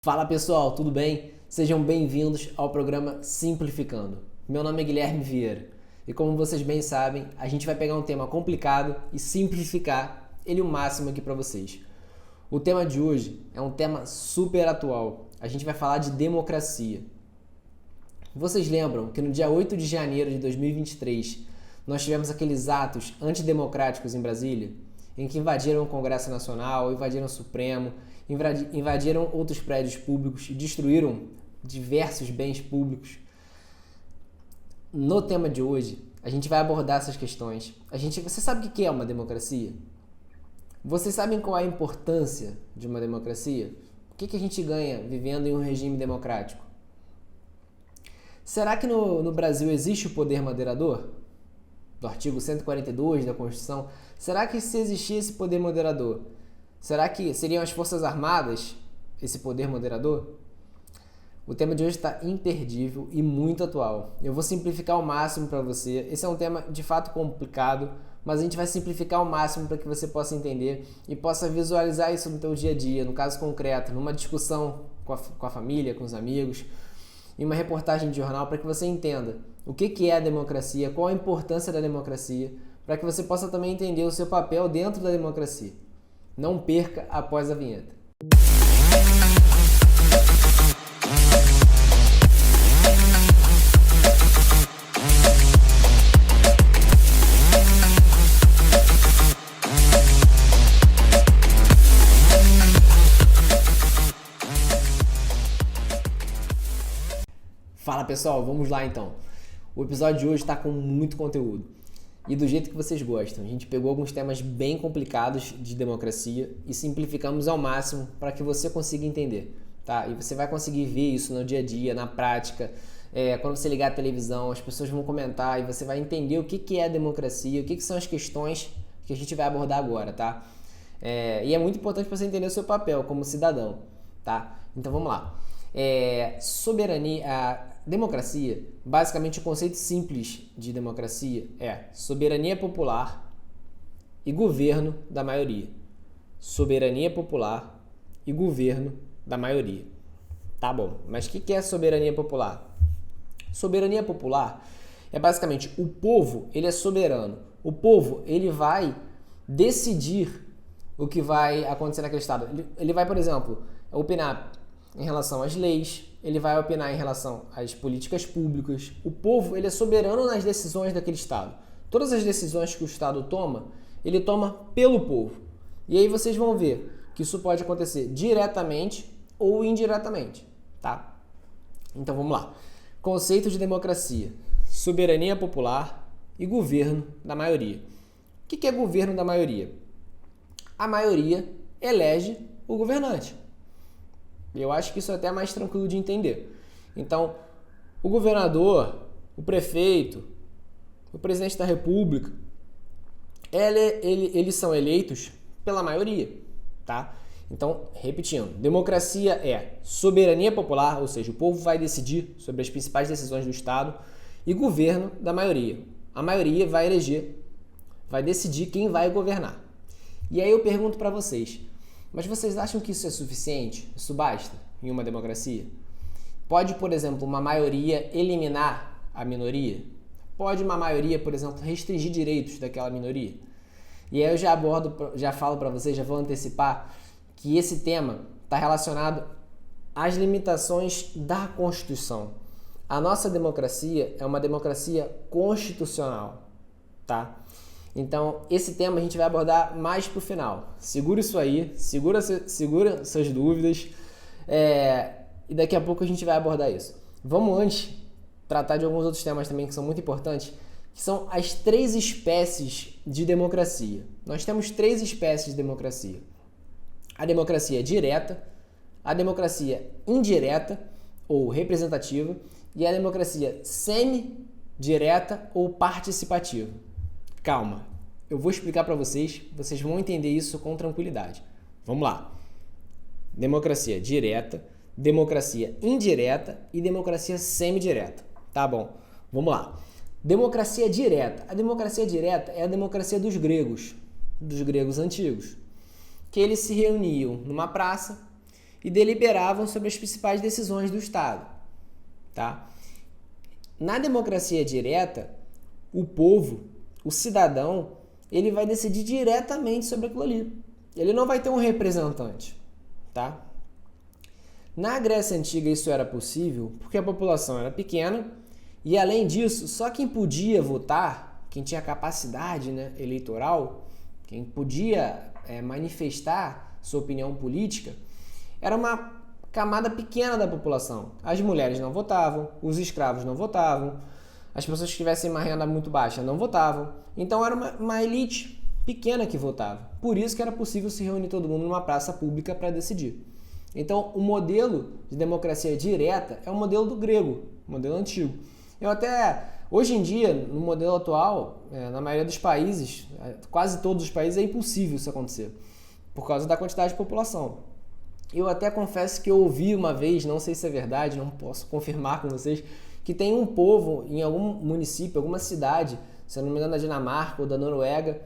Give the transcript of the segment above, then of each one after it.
Fala pessoal, tudo bem? Sejam bem-vindos ao programa Simplificando. Meu nome é Guilherme Vieira e como vocês bem sabem, a gente vai pegar um tema complicado e simplificar ele o máximo aqui para vocês. O tema de hoje é um tema super atual. A gente vai falar de democracia. Vocês lembram que no dia 8 de janeiro de 2023 nós tivemos aqueles atos antidemocráticos em Brasília, em que invadiram o Congresso Nacional, invadiram o Supremo, invadiram outros prédios públicos e destruíram diversos bens públicos. No tema de hoje, a gente vai abordar essas questões. Você sabe o que é uma democracia? Vocês sabem qual é a importância de uma democracia? O que a gente ganha vivendo em um regime democrático? Será que no Brasil existe o poder moderador? Do artigo 142 da Constituição? Será que se existir esse poder moderador, será que seriam as Forças Armadas esse poder moderador? O tema de hoje está imperdível e muito atual. Eu vou simplificar ao máximo para você. Esse é um tema de fato complicado, mas a gente vai simplificar ao máximo para que você possa entender e possa visualizar isso no seu dia a dia, no caso concreto, numa discussão com a família, com os amigos, em uma reportagem de jornal, para que você entenda o que é a democracia, qual a importância da democracia, para que você possa também entender o seu papel dentro da democracia. Não perca após a vinheta. Fala pessoal, vamos lá então. O episódio de hoje está com muito conteúdo e do jeito que vocês gostam. A gente pegou alguns temas bem complicados de democracia e simplificamos ao máximo para que você consiga entender, tá? E você vai conseguir ver isso no dia a dia, na prática. Quando você ligar a televisão, as pessoas vão comentar e você vai entender o que é a democracia, o que são as questões que a gente vai abordar agora, tá? E é muito importante para você entender o seu papel como cidadão, tá? Então vamos lá. Democracia, basicamente o conceito simples de democracia é soberania popular e governo da maioria. Soberania popular e governo da maioria. Tá bom, mas o que é soberania popular? Soberania popular é basicamente o povo, ele é soberano. O povo, ele vai decidir o que vai acontecer naquele estado. Ele vai, por exemplo, opinar em relação às leis, ele vai opinar em relação às políticas públicas. O povo, ele é soberano nas decisões daquele estado. Todas as decisões que o estado toma, ele toma pelo povo. E aí vocês vão ver que isso pode acontecer diretamente ou indiretamente, tá? Então vamos lá. Conceito de democracia: soberania popular e governo da maioria. O que é governo da maioria? A maioria elege o governante. Eu acho que isso é até mais tranquilo de entender. Então, o governador, o prefeito, o presidente da república, eles são eleitos pela maioria, tá? Então, repetindo, democracia é soberania popular, ou seja, o povo vai decidir sobre as principais decisões do Estado, e governo da maioria. A maioria vai eleger, vai decidir quem vai governar. E aí eu pergunto para vocês, mas vocês acham que isso é suficiente? Isso basta em uma democracia? Pode, por exemplo, uma maioria eliminar a minoria? Pode uma maioria, por exemplo, restringir direitos daquela minoria? E aí eu já falo para vocês, já vou antecipar que esse tema está relacionado às limitações da Constituição. A nossa democracia é uma democracia constitucional, tá? Então, esse tema a gente vai abordar mais pro final. Segura isso aí, segura suas dúvidas, e daqui a pouco a gente vai abordar isso. Vamos antes tratar de alguns outros temas também que são muito importantes, que são as 3 espécies de democracia. Nós temos 3 espécies de democracia. A democracia direta, a democracia indireta ou representativa e a democracia semi-direta ou participativa. Calma, eu vou explicar para vocês, vocês vão entender isso com tranquilidade. Vamos lá. Democracia direta, democracia indireta e democracia semidireta. Tá bom, vamos lá. Democracia direta. A democracia direta é a democracia dos gregos antigos, que eles se reuniam numa praça e deliberavam sobre as principais decisões do Estado. Tá? Na democracia direta, o povo, o cidadão, ele vai decidir diretamente sobre aquilo ali. Ele não vai ter um representante. Tá? Na Grécia Antiga isso era possível porque a população era pequena e, além disso, só quem podia votar, quem tinha capacidade, né, eleitoral, quem podia manifestar sua opinião política, era uma camada pequena da população. As mulheres não votavam, os escravos não votavam, as pessoas que tivessem uma renda muito baixa não votavam. Então era uma elite pequena que votava. Por isso que era possível se reunir todo mundo numa praça pública para decidir. Então, o modelo de democracia direta é o modelo do grego, o modelo antigo. Hoje em dia, no modelo atual, na maioria dos países, quase todos os países, é impossível isso acontecer, por causa da quantidade de população. Eu até confesso que eu ouvi uma vez, não sei se é verdade, não posso confirmar com vocês, que tem um povo em algum município, alguma cidade, se eu não me engano da Dinamarca ou da Noruega,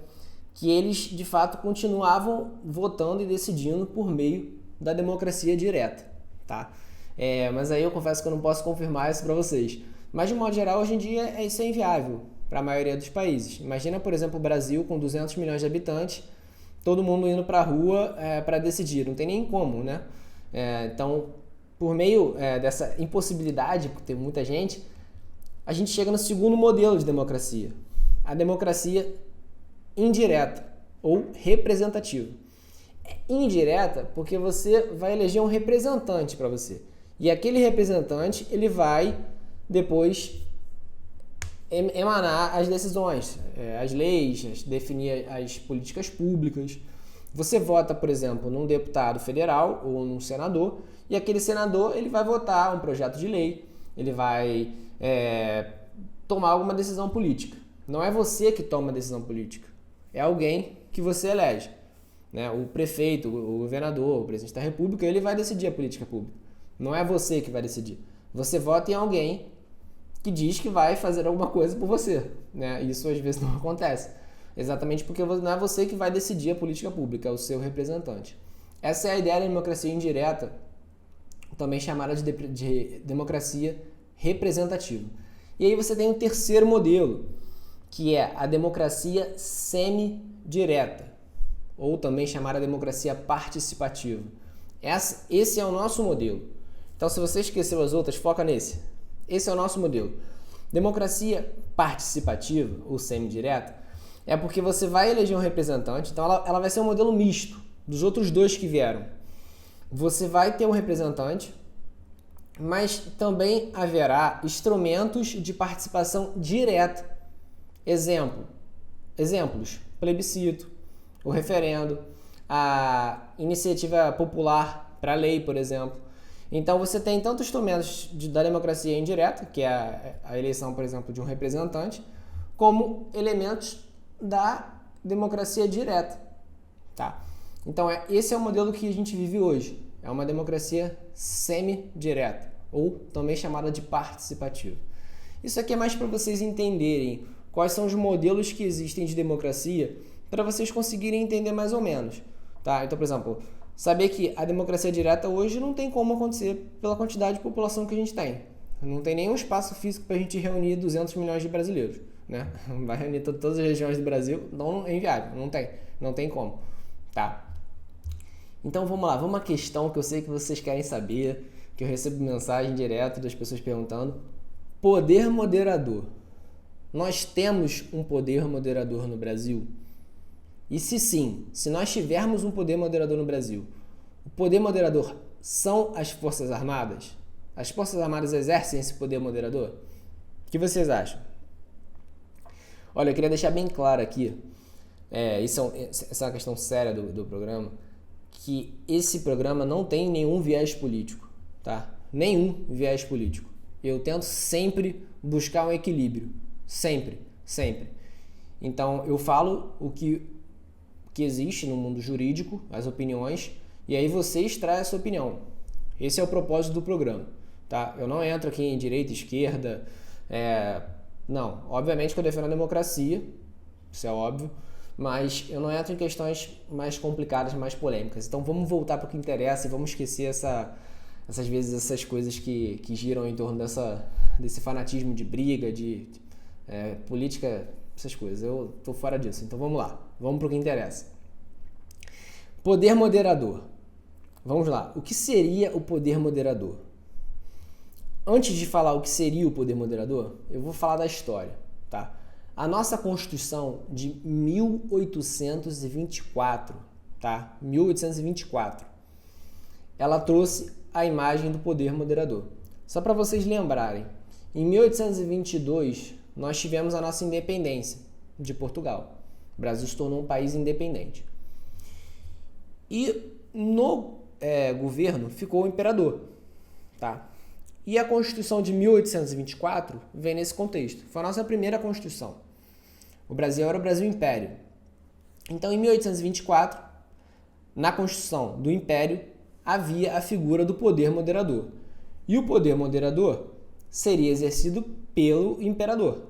que eles, de fato, continuavam votando e decidindo por meio da democracia direta, tá? Mas aí eu confesso que eu não posso confirmar isso para vocês. Mas, de modo geral, hoje em dia isso é inviável para a maioria dos países. Imagina, por exemplo, o Brasil com 200 milhões de habitantes, todo mundo indo para a rua para decidir. Não tem nem como, né? Então, por meio dessa impossibilidade, por ter muita gente, a gente chega no segundo modelo de democracia. A democracia indireta ou representativa. Indireta porque você vai eleger um representante para você. E aquele representante, ele vai depois emanar as decisões, as leis, definir as políticas públicas. Você vota, por exemplo, num deputado federal ou num senador, e aquele senador ele vai votar um projeto de lei, ele vai tomar alguma decisão política. Não é você que toma a decisão política, é alguém que você elege. Né? O prefeito, o governador, o presidente da república, ele vai decidir a política pública. Não é você que vai decidir. Você vota em alguém que diz que vai fazer alguma coisa por você. Né? Isso às vezes não acontece. Exatamente porque não é você que vai decidir a política pública, é o seu representante. Essa é a ideia da democracia indireta, também chamada de democracia representativa. E aí você tem o terceiro modelo, que é a democracia semi-direta, ou também chamada democracia participativa. Esse é o nosso modelo. Então, se você esqueceu as outras, foca nesse. Esse é o nosso modelo. Democracia participativa, ou semi-direta, é porque você vai eleger um representante, então ela vai ser um modelo misto dos outros dois que vieram. Você vai ter um representante, mas também haverá instrumentos de participação direta. Exemplos, plebiscito, o referendo, a iniciativa popular para a lei, por exemplo. Então você tem tanto instrumentos da democracia indireta, que é a eleição, por exemplo, de um representante, como elementos da democracia direta. Tá? Então esse é o modelo que a gente vive hoje. É uma democracia semi-direta, ou também chamada de participativa. Isso aqui é mais para vocês entenderem quais são os modelos que existem de democracia, para vocês conseguirem entender mais ou menos. Tá? Então, por exemplo, saber que a democracia direta hoje não tem como acontecer pela quantidade de população que a gente tem. Não tem nenhum espaço físico para a gente reunir 200 milhões de brasileiros. Né? Vai reunir todas as regiões do Brasil, não é inviável, não tem como. Tá? Então vamos lá, vamos à questão que eu sei que vocês querem saber, que eu recebo mensagem direto das pessoas perguntando. Poder moderador. Nós temos um poder moderador no Brasil? E se sim, se nós tivermos um poder moderador no Brasil, o poder moderador são as Forças Armadas? As Forças Armadas exercem esse poder moderador? O que vocês acham? Olha, eu queria deixar bem claro aqui, essa é uma questão séria do programa, que esse programa não tem nenhum viés político, tá? Nenhum viés político. Eu tento sempre buscar um equilíbrio, sempre. Então, eu falo o que existe no mundo jurídico, as opiniões, e aí você extrai a sua opinião. Esse é o propósito do programa, tá? Eu não entro aqui em direita, esquerda, não. Obviamente que eu defendo a democracia, isso é óbvio, mas eu não entro em questões mais complicadas, mais polêmicas. Então vamos voltar para o que interessa e vamos esquecer essas vezes essas coisas que giram em torno desse fanatismo de briga, de política, essas coisas. Eu tô fora disso. Então vamos lá, vamos para o que interessa. Poder moderador. Vamos lá. O que seria o poder moderador? Antes de falar o que seria o poder moderador, eu vou falar da história, tá? A nossa Constituição de 1824, tá? 1824, ela trouxe a imagem do poder moderador. Só para vocês lembrarem, em 1822 nós tivemos a nossa independência de Portugal. O Brasil se tornou um país independente. E no governo ficou o imperador, tá? E a Constituição de 1824 vem nesse contexto. Foi a nossa primeira Constituição. O Brasil era o Brasil Império. Então, em 1824, na Constituição do Império, havia a figura do poder moderador. E o poder moderador seria exercido pelo imperador,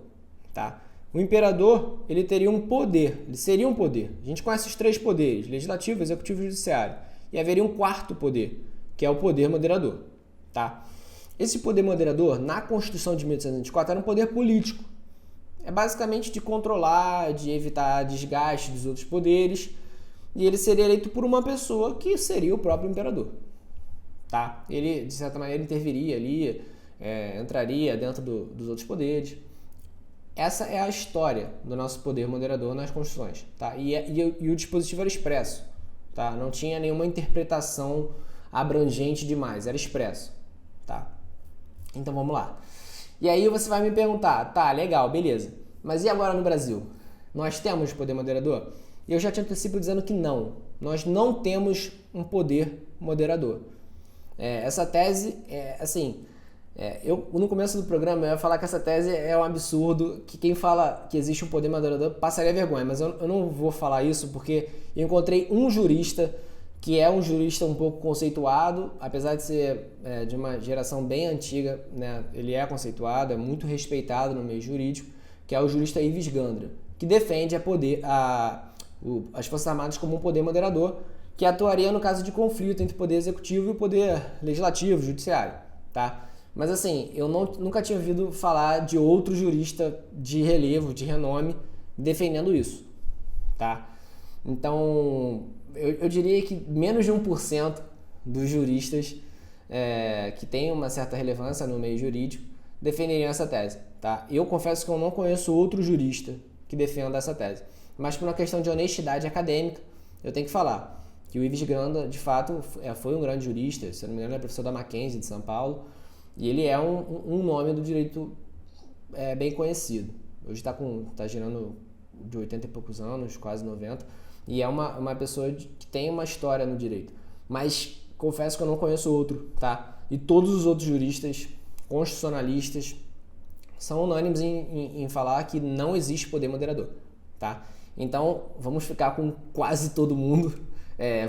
tá? O imperador, ele teria um poder, ele seria um poder. A gente conhece os três poderes, legislativo, executivo e judiciário. E haveria um quarto poder, que é o poder moderador, tá? Esse poder moderador, na Constituição de 1824, era um poder político. É basicamente de controlar, de evitar desgaste dos outros poderes. E ele seria eleito por uma pessoa que seria o próprio imperador, tá? Ele, de certa maneira, interviria ali, entraria dentro dos outros poderes. Essa é a história do nosso poder moderador nas Constituições, tá? E o dispositivo era expresso, tá? Não tinha nenhuma interpretação abrangente demais, era expresso, tá? Então vamos lá. E aí você vai me perguntar, tá, legal, beleza. Mas e agora no Brasil? Nós temos poder moderador? Eu já te antecipo dizendo que não. Nós não temos um poder moderador. Essa tese, eu no começo do programa eu ia falar que essa tese é um absurdo, que quem fala que existe um poder moderador passaria vergonha, mas eu não vou falar isso porque eu encontrei um jurista que é um jurista um pouco conceituado, apesar de ser de uma geração bem antiga, né? Ele é conceituado, é muito respeitado no meio jurídico, que é o jurista Ives Gandra, que defende as Forças Armadas como um poder moderador, que atuaria no caso de conflito entre o poder executivo e o poder legislativo, judiciário, tá? Mas assim, eu nunca tinha ouvido falar de outro jurista de relevo, de renome, defendendo isso, tá? Então, eu diria que menos de 1% dos juristas que têm uma certa relevância no meio jurídico defenderiam essa tese, tá? Eu confesso que eu não conheço outro jurista que defenda essa tese. Mas por uma questão de honestidade acadêmica, eu tenho que falar que o Ives Gandra, de fato, foi um grande jurista, se eu não me engano, ele é professor da Mackenzie de São Paulo, e ele é um nome do direito bem conhecido. Hoje está girando de 80 e poucos anos, quase 90, e é uma pessoa que tem uma história no direito. Mas confesso que eu não conheço outro, tá? E todos os outros juristas, constitucionalistas, são unânimes em falar que não existe poder moderador, tá? Então, vamos ficar com quase todo mundo,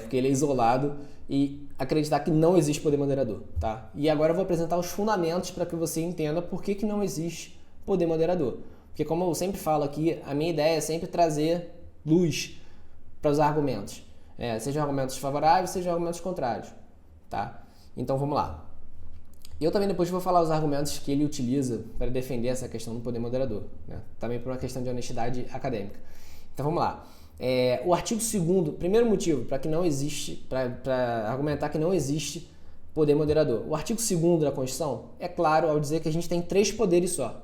porque ele é isolado, e acreditar que não existe poder moderador, tá? E agora eu vou apresentar os fundamentos para que você entenda por que não existe poder moderador. Porque, como eu sempre falo aqui, a minha ideia é sempre trazer luz para os argumentos. Sejam argumentos favoráveis, sejam argumentos contrários, tá? Então, vamos lá. Eu também depois vou falar os argumentos que ele utiliza para defender essa questão do poder moderador, né? Também por uma questão de honestidade acadêmica. Então vamos lá. O artigo 2º, primeiro motivo para argumentar que não existe poder moderador. O artigo 2º da Constituição é claro ao dizer que a gente tem 3 poderes só.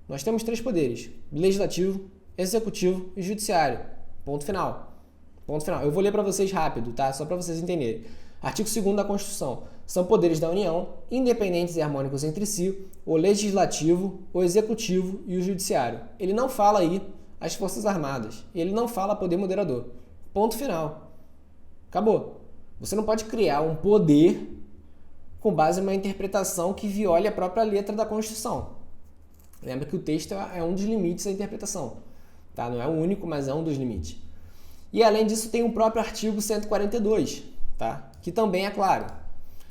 Nós temos 3 poderes: legislativo, executivo e judiciário. Ponto final. Ponto final. Eu vou ler para vocês rápido, tá? Só para vocês entenderem. Artigo 2º da Constituição. São poderes da União, independentes e harmônicos entre si, o legislativo, o executivo e o judiciário. Ele não fala aí as Forças Armadas. Ele não fala poder moderador. Ponto final. Acabou. Você não pode criar um poder com base em uma interpretação que viole a própria letra da Constituição. Lembra que o texto é um dos limites da interpretação, tá? Não é o único, mas é um dos limites. E além disso tem o próprio artigo 142, tá? Que também é claro.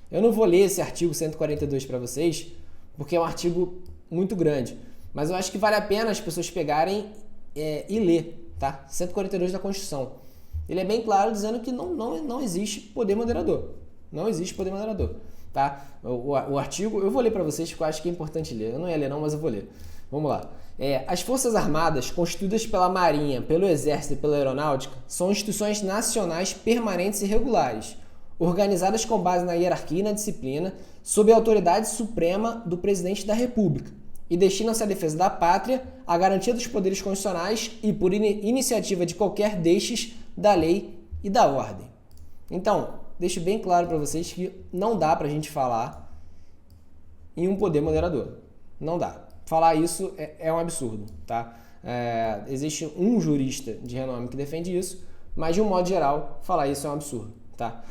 Eu não vou ler esse artigo 142 para vocês, porque é um artigo muito grande, mas eu acho que vale a pena as pessoas pegarem e ler, tá? 142 da Constituição. Ele é bem claro dizendo que não existe poder moderador. Não existe poder moderador, tá? O artigo, eu vou ler para vocês porque eu acho que é importante ler. Eu não ia ler não, mas eu vou ler. Vamos lá. As Forças Armadas, constituídas pela Marinha, pelo Exército e pela Aeronáutica, são instituições nacionais permanentes e regulares, organizadas com base na hierarquia e na disciplina, sob a autoridade suprema do Presidente da República, e destinam-se à defesa da pátria, à garantia dos poderes constitucionais e, por iniciativa de qualquer destes, da lei e da ordem. Então, deixo bem claro para vocês que não dá para a gente falar em um poder moderador. Não dá. Falar isso é um absurdo, tá? Existe um jurista de renome que defende isso, mas de um modo geral, falar isso é um absurdo, tá?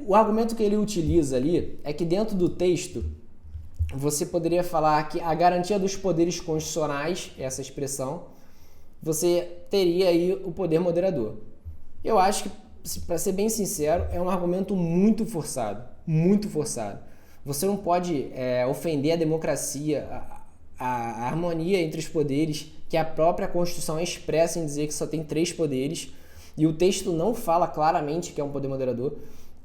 O argumento que ele utiliza ali é que dentro do texto você poderia falar que a garantia dos poderes constitucionais, essa expressão, você teria aí o poder moderador. Eu acho que, para ser bem sincero, é um argumento muito forçado, muito forçado. Você não pode ofender a democracia, a harmonia entre os poderes, que a própria Constituição expressa em dizer que só tem 3 poderes, e o texto não fala claramente que é um poder moderador.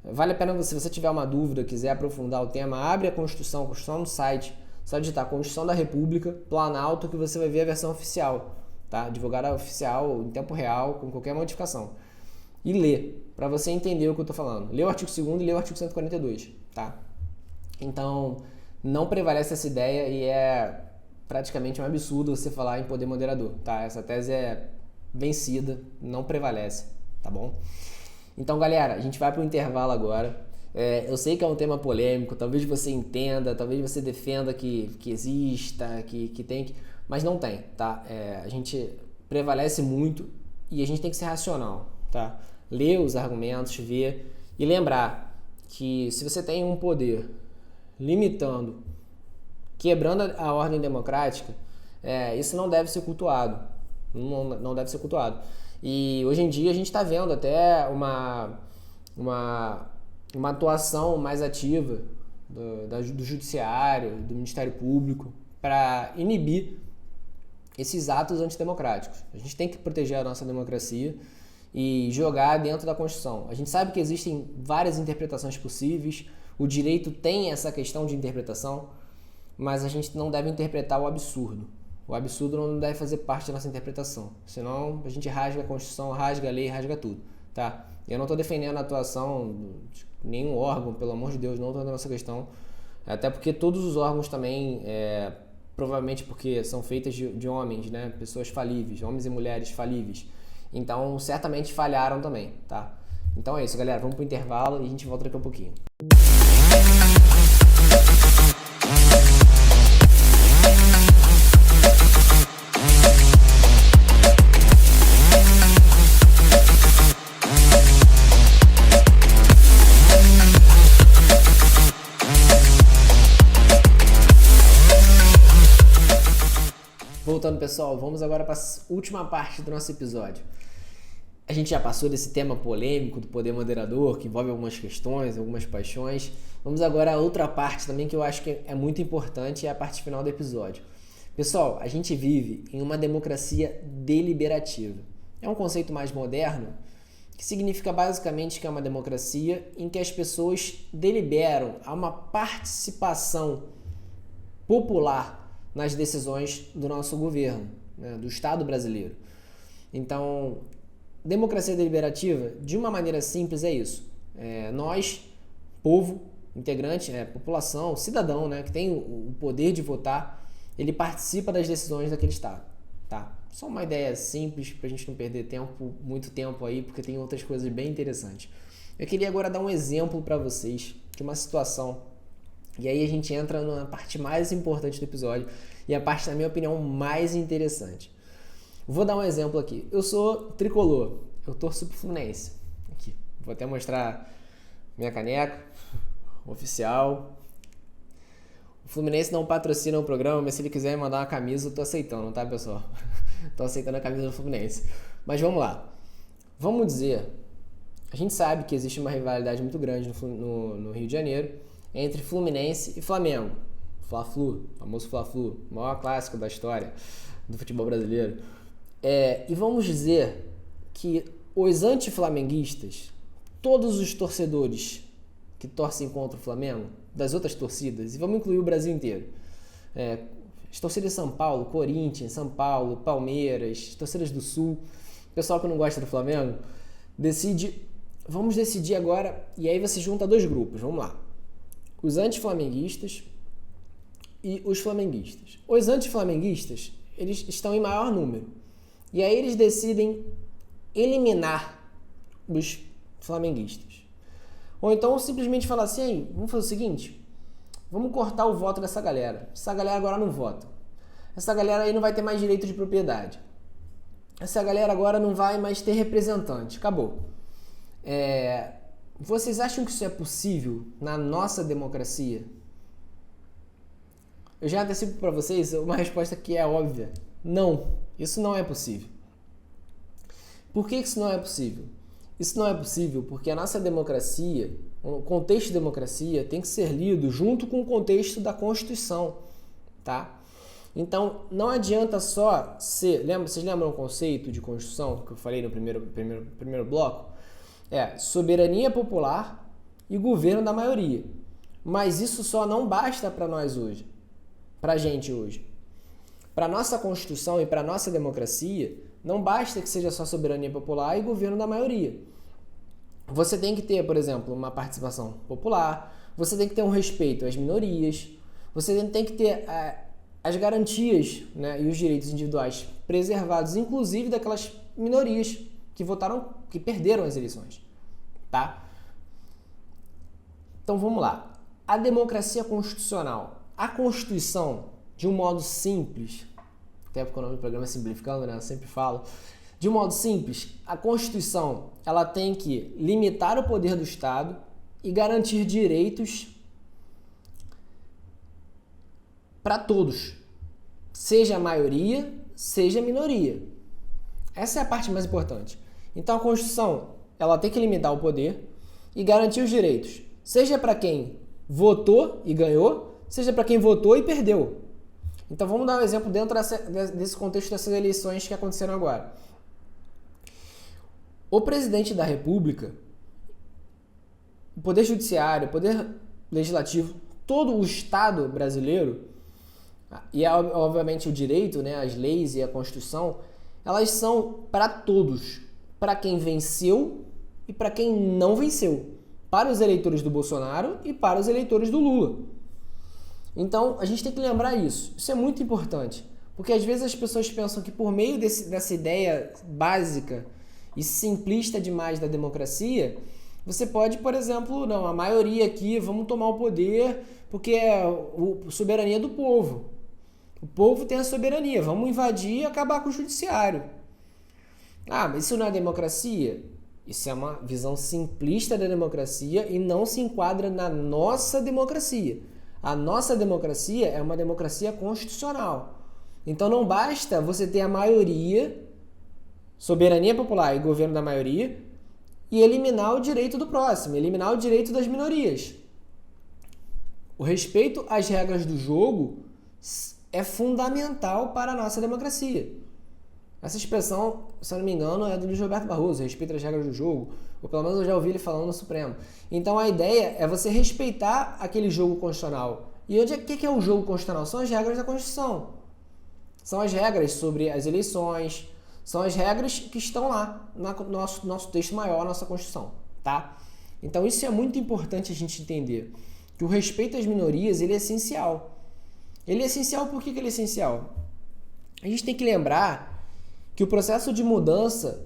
Vale a pena, se você tiver uma dúvida, quiser aprofundar o tema, abre a Constituição no site, só digitar Constituição da República, Planalto, que você vai ver a versão oficial, tá? Divulgada oficial, em tempo real, com qualquer modificação. E lê, para você entender o que eu estou falando. Lê o artigo 2º e lê o artigo 142, tá? Então, não prevalece essa ideia e é praticamente um absurdo você falar em poder moderador, tá? Essa tese é vencida, não prevalece, tá bom? Então, galera, a gente vai para o intervalo agora. Eu sei que é um tema polêmico, talvez você entenda, talvez você defenda que exista, que tem que... Mas não tem, tá? A gente prevalece muito e a gente tem que ser racional, tá? Ler os argumentos, ver e lembrar que se você tem um poder limitando, quebrando a ordem democrática, isso não deve ser cultuado. Não deve ser cultuado. E hoje em dia a gente está vendo até uma atuação mais ativa do Judiciário, do Ministério Público, para inibir esses atos antidemocráticos. A gente tem que proteger a nossa democracia e jogar dentro da Constituição. A gente sabe que existem várias interpretações possíveis, o direito tem essa questão de interpretação, mas a gente não deve interpretar o absurdo. O absurdo não deve fazer parte da nossa interpretação, senão a gente rasga a Constituição, rasga a lei, rasga tudo, tá? Eu não estou defendendo a atuação de nenhum órgão, pelo amor de Deus, não estou dando essa questão, até porque todos os órgãos também, provavelmente porque são feitos de homens, né? Pessoas falíveis, homens e mulheres falíveis, então certamente falharam também, tá? Então é isso, galera, vamos pro intervalo e a gente volta daqui a pouquinho. Voltando, pessoal, vamos agora para a última parte do nosso episódio. A gente já passou desse tema polêmico do poder moderador, que envolve algumas questões, algumas paixões. Vamos agora a outra parte também que eu acho que é muito importante, é a parte final do episódio. Pessoal, a gente vive em uma democracia deliberativa. É um conceito mais moderno que significa basicamente que é uma democracia em que as pessoas deliberam, há uma participação popular nas decisões do nosso governo, né, do Estado brasileiro. Então, democracia deliberativa, de uma maneira simples, é isso. Nós, povo, integrante, população, cidadão, né, que tem o poder de votar, ele participa das decisões daquele Estado. Tá? Só uma ideia simples, para a gente não perder muito tempo aí, porque tem outras coisas bem interessantes. Eu queria agora dar um exemplo para vocês de uma situação. E aí a gente entra na parte mais importante do episódio e a parte, na minha opinião, mais interessante. Vou dar um exemplo aqui. Eu sou tricolor, eu torço pro Fluminense. Aqui, vou até mostrar minha caneca oficial. O Fluminense não patrocina o programa, mas se ele quiser me mandar uma camisa, eu tô aceitando, tá, pessoal? Tô aceitando a camisa do Fluminense. Mas vamos lá. Vamos dizer, a gente sabe que existe uma rivalidade muito grande no Rio de Janeiro entre Fluminense e Flamengo. Fla-Flu, famoso Fla-Flu, maior clássico da história do futebol brasileiro. E vamos dizer que os anti-flamenguistas, todos os torcedores que torcem contra o Flamengo, das outras torcidas, e vamos incluir o Brasil inteiro, as torcidas de São Paulo, Corinthians, São Paulo, Palmeiras, torcidas do Sul, pessoal que não gosta do Flamengo, vamos decidir agora, e aí você junta dois grupos, vamos lá. Os anti-flamenguistas e os flamenguistas. Os anti-flamenguistas, eles estão em maior número. E aí eles decidem eliminar os flamenguistas. Ou então simplesmente falar assim, vamos fazer o seguinte, vamos cortar o voto dessa galera. Essa galera agora não vota. Essa galera aí não vai ter mais direito de propriedade. Essa galera agora não vai mais ter representante. Acabou. Vocês acham que isso é possível na nossa democracia? Eu já antecipo para vocês uma resposta que é óbvia. Não, isso não é possível. Por que isso não é possível? Isso não é possível porque a nossa democracia, o contexto de democracia, tem que ser lido junto com o contexto da Constituição, tá? Então, não adianta só ser... Vocês lembram o conceito de Constituição que eu falei no primeiro bloco? Soberania popular e governo da maioria. Mas isso só não basta para nós hoje, para a gente hoje. Para a nossa Constituição e para a nossa democracia, não basta que seja só soberania popular e governo da maioria. Você tem que ter, por exemplo, uma participação popular, você tem que ter um respeito às minorias, você tem que ter as garantias, né, e os direitos individuais preservados, inclusive daquelas minorias que votaram, que perderam as eleições, tá? Então vamos lá. A democracia constitucional, a Constituição, de um modo simples, até porque o nome do programa é simplificando, né? Eu sempre falo. De um modo simples, a Constituição ela tem que limitar o poder do Estado e garantir direitos para todos, seja a maioria, seja a minoria. Essa é a parte mais importante. Então a Constituição ela tem que limitar o poder e garantir os direitos, seja para quem votou e ganhou, seja para quem votou e perdeu. Então vamos dar um exemplo dentro desse contexto dessas eleições que aconteceram agora. O presidente da República, o Poder Judiciário, o Poder Legislativo, todo o Estado brasileiro, e obviamente o direito, né, as leis e a Constituição, elas são para todos, para quem venceu e para quem não venceu, para os eleitores do Bolsonaro e para os eleitores do Lula. Então, a gente tem que lembrar isso. Isso é muito importante, porque às vezes as pessoas pensam que por meio dessa ideia básica e simplista demais da democracia, você pode, por exemplo, não, a maioria aqui, vamos tomar o poder porque é a soberania do povo. O povo tem a soberania, vamos invadir e acabar com o judiciário. Mas isso não é democracia? Isso é uma visão simplista da democracia e não se enquadra na nossa democracia. A nossa democracia é uma democracia constitucional. Então não basta você ter a maioria, soberania popular e governo da maioria, e eliminar o direito do próximo, eliminar o direito das minorias. O respeito às regras do jogo é fundamental para a nossa democracia. Essa expressão, se eu não me engano, é do Luiz Roberto Barroso, respeito às regras do jogo, ou pelo menos eu já ouvi ele falando no Supremo. Então a ideia é você respeitar aquele jogo constitucional. E o que é o jogo constitucional? São as regras da Constituição. São as regras sobre as eleições, são as regras que estão lá no nosso texto maior, nossa Constituição, tá? Então isso é muito importante a gente entender, que o respeito às minorias, ele é essencial. Ele é essencial por que ele é essencial? A gente tem que lembrar que o processo de mudança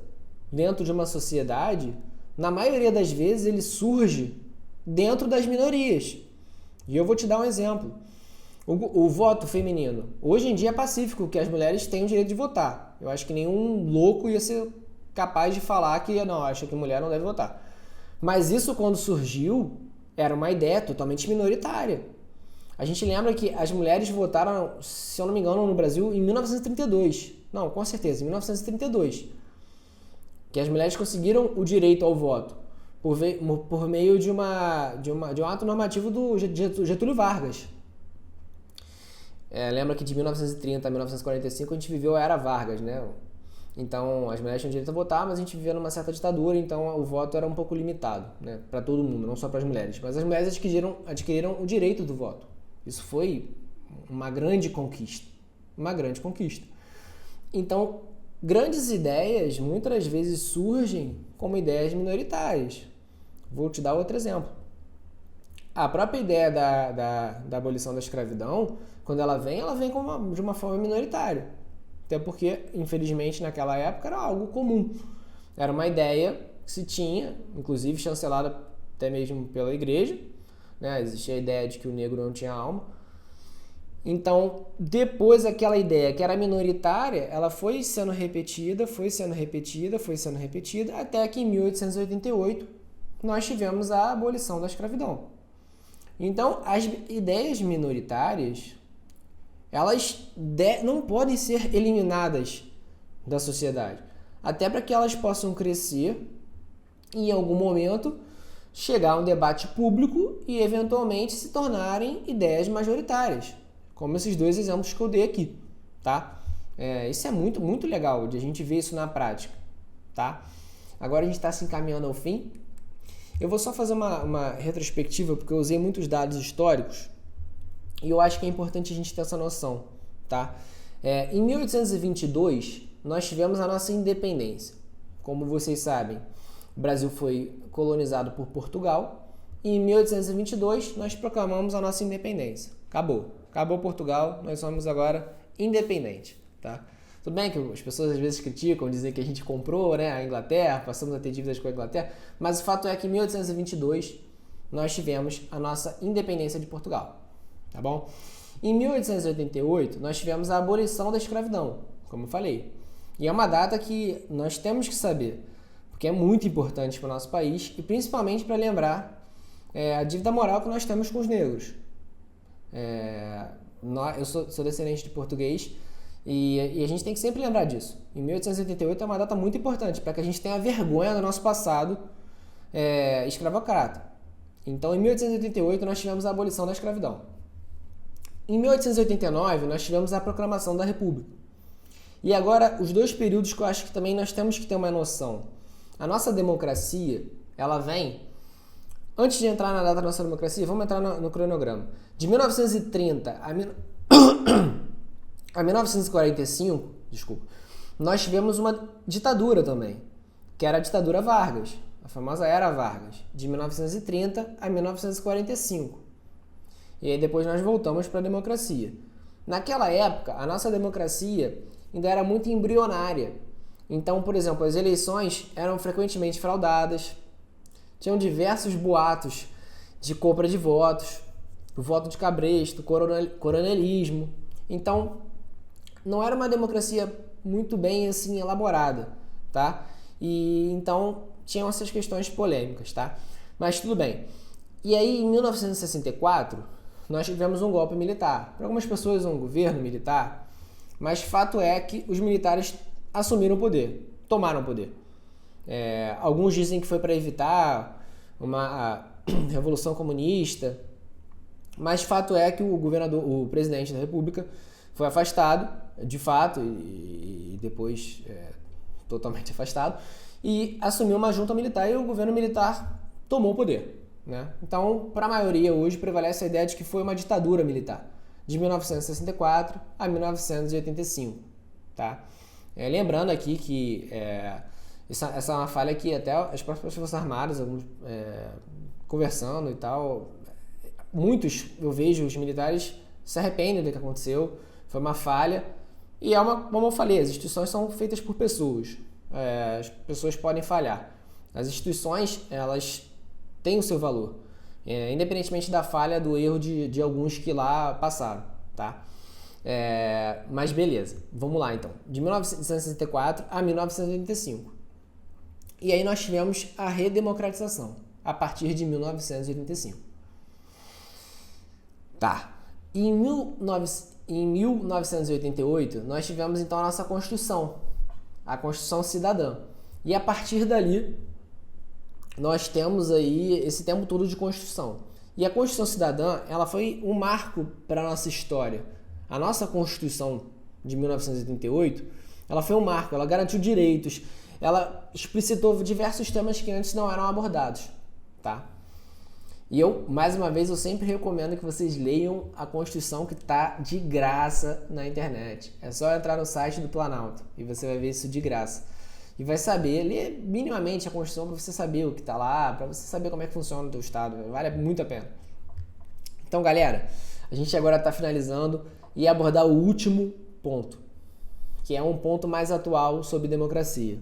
dentro de uma sociedade, na maioria das vezes, ele surge dentro das minorias. E eu vou te dar um exemplo. O voto feminino. Hoje em dia é pacífico que as mulheres têm o direito de votar. Eu acho que nenhum louco ia ser capaz de falar que não, acha que mulher não deve votar. Mas isso, quando surgiu, era uma ideia totalmente minoritária. A gente lembra que as mulheres votaram, se eu não me engano, no Brasil em 1932. Não, com certeza, em 1932. Que as mulheres conseguiram o direito ao voto por meio de um ato normativo do Getúlio Vargas. Lembra que de 1930 a 1945 a gente viveu a Era Vargas, né? Então, as mulheres tinham direito a votar, mas a gente vivia numa certa ditadura, então o voto era um pouco limitado, né, para todo mundo, não só para as mulheres. Mas as mulheres adquiriram o direito do voto. Isso foi uma grande conquista. Uma grande conquista. Então, grandes ideias muitas vezes surgem como ideias minoritárias. Vou te dar outro exemplo. A própria ideia da abolição da escravidão, quando ela vem de uma forma minoritária. Até porque, infelizmente, naquela época era algo comum. Era uma ideia que se tinha, inclusive chancelada até mesmo pela igreja, né? Existia a ideia de que o negro não tinha alma. Então, depois aquela ideia que era minoritária, ela foi sendo repetida, até que em 1888 nós tivemos a abolição da escravidão. Então, as ideias minoritárias, elas não podem ser eliminadas da sociedade, até para que elas possam crescer e, em algum momento, chegar a um debate público e, eventualmente, se tornarem ideias majoritárias, como esses dois exemplos que eu dei aqui, tá? Isso é muito, muito legal de a gente ver isso na prática, tá? Agora a gente está se encaminhando ao fim. Eu vou só fazer uma retrospectiva, porque eu usei muitos dados históricos e eu acho que é importante a gente ter essa noção, tá? Em 1822, nós tivemos a nossa independência. Como vocês sabem, o Brasil foi colonizado por Portugal e em 1822 nós proclamamos a nossa independência. Acabou Portugal, nós somos agora independentes, tá? Tudo bem que as pessoas às vezes criticam, dizem que a gente comprou, né, a Inglaterra, passamos a ter dívidas com a Inglaterra, mas o fato é que em 1822 nós tivemos a nossa independência de Portugal, tá bom? Em 1888 nós tivemos a abolição da escravidão, como eu falei, e é uma data que nós temos que saber, porque é muito importante para o nosso país e principalmente para lembrar a dívida moral que nós temos com os negros. Eu sou descendente de português e a gente tem que sempre lembrar disso. Em 1888 é uma data muito importante para que a gente tenha vergonha do nosso passado escravocrata. Então, em 1888 nós tivemos a abolição da escravidão. Em 1889 nós tivemos a proclamação da República. E agora, os dois períodos que eu acho que também nós temos que ter uma noção. A nossa democracia, ela vem... Antes de entrar na data da nossa democracia, vamos entrar no cronograma. De 1930 a 1945, nós tivemos uma ditadura também, que era a ditadura Vargas, a famosa Era Vargas, de 1930 a 1945. E aí depois nós voltamos para a democracia. Naquela época, a nossa democracia ainda era muito embrionária. Então, por exemplo, as eleições eram frequentemente fraudadas, tinham diversos boatos de compra de votos, voto de cabresto, coronelismo. Então, não era uma democracia muito bem assim elaborada, tá? E então tinham essas questões polêmicas, tá? Mas tudo bem. E aí, em 1964, nós tivemos um golpe militar. Para algumas pessoas, um governo militar, mas fato é que os militares assumiram o poder, tomaram o poder. Alguns dizem que foi para evitar uma revolução comunista, mas fato é que o presidente da República foi afastado, de fato, e depois totalmente afastado, e assumiu uma junta militar e o governo militar tomou o poder, né? Então, para a maioria hoje prevalece a ideia de que foi uma ditadura militar, de 1964 a 1985, tá? Lembrando aqui que essa é uma falha que até as próprias Forças Armadas, conversando e tal, muitos, eu vejo, os militares se arrependem do que aconteceu, foi uma falha, e como eu falei, as instituições são feitas por pessoas, as pessoas podem falhar, as instituições, elas têm o seu valor, independentemente da falha, do erro de alguns que lá passaram, tá? Mas beleza, vamos lá então, de 1964 a 1985. E aí nós tivemos a redemocratização, a partir de 1985. Tá. Em 1988, nós tivemos então a nossa Constituição, a Constituição Cidadã. E a partir dali, nós temos aí esse tempo todo de Constituição. E a Constituição Cidadã, ela foi um marco para a nossa história. A nossa Constituição de 1988, Ela foi um marco, ela garantiu direitos, ela explicitou diversos temas que antes não eram abordados, tá? E mais uma vez, eu sempre recomendo que vocês leiam a Constituição, que está de graça na internet. É só entrar no site do Planalto e você vai ver isso de graça. E vai saber, ler minimamente a Constituição para você saber o que está lá, para você saber como é que funciona o teu Estado. Vale muito a pena. Então, galera, a gente agora está finalizando e abordar o último ponto, que é um ponto mais atual sobre democracia,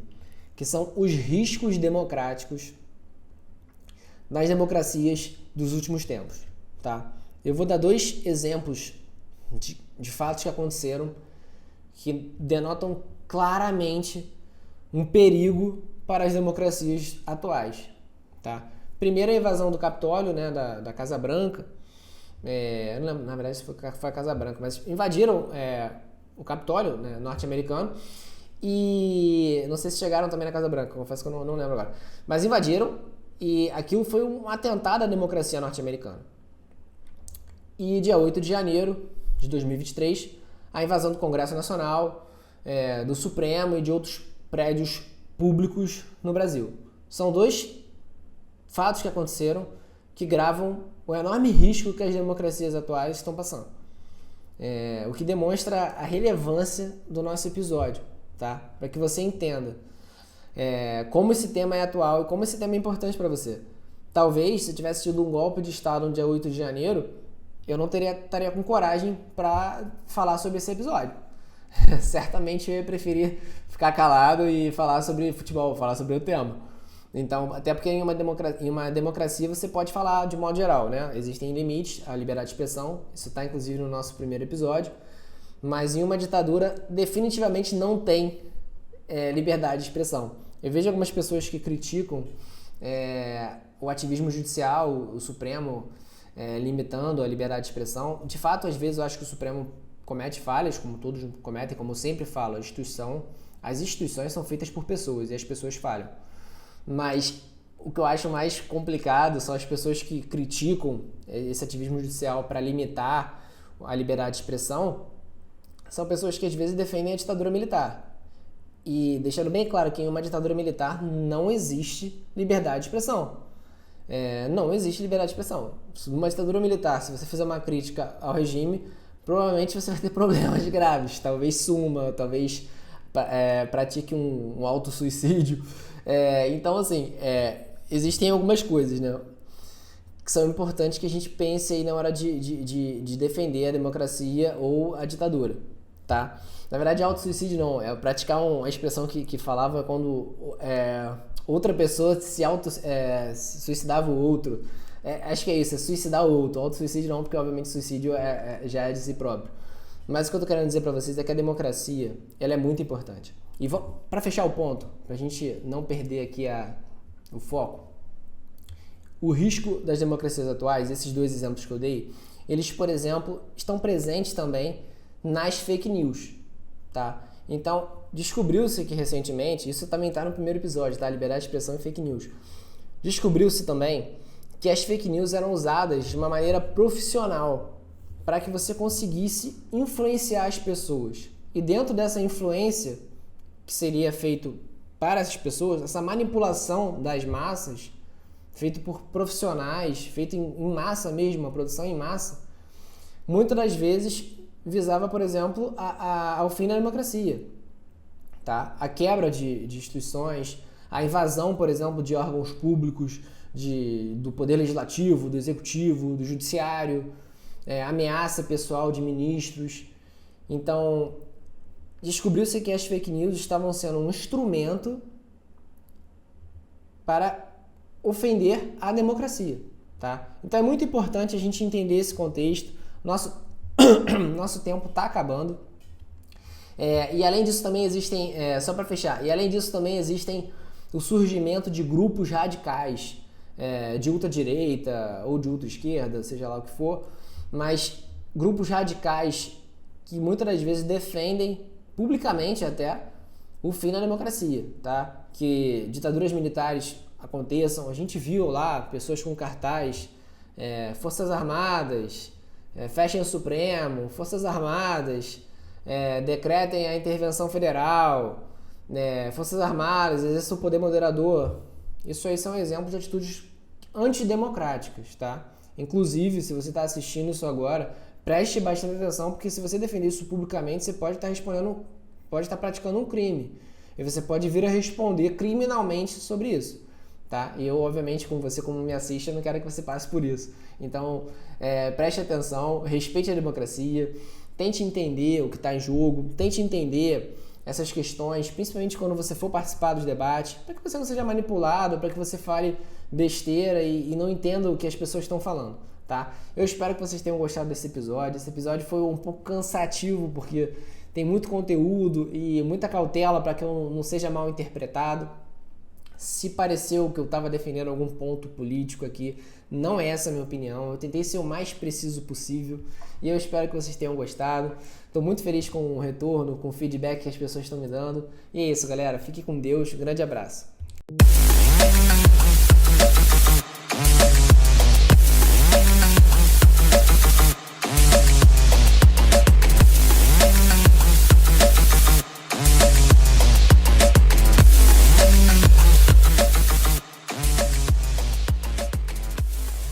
que são os riscos democráticos nas democracias dos últimos tempos, tá? Eu vou dar 2 exemplos de fatos que aconteceram que denotam claramente um perigo para as democracias atuais, tá? Primeiro, a invasão do Capitólio, né, da Casa Branca. Eu não lembro, na verdade, se foi a Casa Branca, mas invadiram o Capitólio, né, norte-americano. E não sei se chegaram também na Casa Branca, confesso que eu não lembro agora. Mas invadiram. E aquilo foi um atentado à democracia norte-americana. E dia 8 de janeiro de 2023, a invasão do Congresso Nacional, do Supremo e de outros prédios públicos no Brasil. São 2 fatos que aconteceram que gravam o enorme risco que as democracias atuais estão passando. O que demonstra a relevância do nosso episódio, tá? Para que você entenda como esse tema é atual e como esse tema é importante para você. Talvez, se tivesse tido um golpe de Estado no dia 8 de janeiro, eu não estaria com coragem para falar sobre esse episódio. Certamente eu ia preferir ficar calado e falar sobre futebol, falar sobre o tema. Então, até porque em uma democracia você pode falar de modo geral, né? Existem limites à liberdade de expressão, isso está inclusive no nosso primeiro episódio, mas em uma ditadura definitivamente não tem liberdade de expressão. Eu vejo algumas pessoas que criticam o ativismo judicial, o Supremo limitando a liberdade de expressão. De fato, às vezes eu acho que o Supremo comete falhas, como todos cometem, como eu sempre falo, as instituições são feitas por pessoas e as pessoas falham. Mas o que eu acho mais complicado são as pessoas que criticam esse ativismo judicial para limitar a liberdade de expressão, são pessoas que às vezes defendem a ditadura militar. E deixando bem claro que em uma ditadura militar não existe liberdade de expressão. Não existe liberdade de expressão. Numa ditadura militar, se você fizer uma crítica ao regime, provavelmente você vai ter problemas graves. Talvez suma, talvez pratique um autossuicídio. Então, assim, existem algumas coisas, né, que são importantes que a gente pense aí na hora de defender a democracia ou a ditadura, tá? Na verdade, autossuicídio não, é praticar uma expressão que falava quando outra pessoa suicidava o outro. Acho que é isso, é suicidar o outro. Autossuicídio não, porque obviamente suicídio já é de si próprio. Mas o que eu tô querendo dizer para vocês é que a democracia, ela é muito importante. E para fechar o ponto, pra gente não perder aqui o foco, o risco das democracias atuais, esses 2 exemplos que eu dei, eles, por exemplo, estão presentes também nas fake news. Tá? Então, descobriu-se que recentemente, isso também está no primeiro episódio, tá? Liberdade de expressão e fake news. Descobriu-se também que as fake news eram usadas de uma maneira profissional para que você conseguisse influenciar as pessoas. E dentro dessa influência que seria feito para essas pessoas, essa manipulação das massas, feito por profissionais, feito em massa mesmo, a produção em massa, muitas das vezes visava, por exemplo, ao fim da democracia, tá? A quebra de instituições, a invasão, por exemplo, de órgãos públicos, do poder legislativo, do executivo, do judiciário, ameaça pessoal de ministros. Então, descobriu-se que as fake news estavam sendo um instrumento para ofender a democracia, tá? Então é muito importante a gente entender esse contexto. Nosso tempo está acabando. E além disso também existem, só para fechar, e além disso também existem o surgimento de grupos radicais, de ultradireita ou de ultraesquerda, seja lá o que for, mas grupos radicais que muitas das vezes defendem publicamente até o fim da democracia, tá? Que ditaduras militares aconteçam. A gente viu lá pessoas com cartaz, Forças Armadas, fechem o Supremo, Forças Armadas, decretem a intervenção federal, Forças Armadas, exerçam o poder moderador. Isso aí são exemplos de atitudes antidemocráticas, tá? Inclusive, se você está assistindo isso agora, preste bastante atenção, porque se você defender isso publicamente, você pode estar praticando um crime. E você pode vir a responder criminalmente sobre isso, tá? E eu, obviamente, como me assiste, eu não quero que você passe por isso. Então, preste atenção, respeite a democracia, tente entender o que está em jogo, tente entender essas questões, principalmente quando você for participar dos debates, para que você não seja manipulado, para que você fale besteira e não entenda o que as pessoas estão falando, tá? Eu espero que vocês tenham gostado desse episódio. Esse episódio foi um pouco cansativo, porque tem muito conteúdo e muita cautela para que eu não seja mal interpretado. Se pareceu que eu estava defendendo algum ponto político aqui, não é essa a minha opinião. Eu tentei ser o mais preciso possível e eu espero que vocês tenham gostado. Estou muito feliz com o retorno, com o feedback que as pessoas estão me dando. E é isso, galera. Fique com Deus. Um grande abraço.